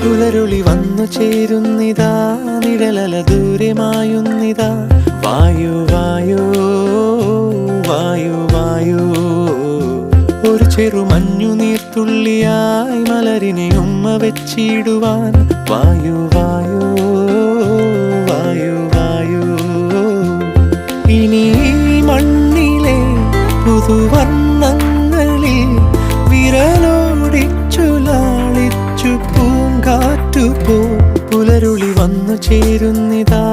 പുലരുളി വന്നു ചേരുന്നിതാ, നിഴലല ദൂരെ മായുന്നിതാ. വായു വായു വായു വായു, ഒരു ചെറു മഞ്ഞു നീർത്തുള്ളിയായി മലരിനെ ഉമ്മ വെച്ചിടുവാൻ. വായു വായു വായു വായു, ഇനി മണ്ണിലെ പുതുവർണ്ണങ്ങളിൽ വിരലോടിച്ചു ലാളിച്ചു പൂങ്കാറ്റുപോ. പുലരുളി വന്നു ചേരുന്നിതാ,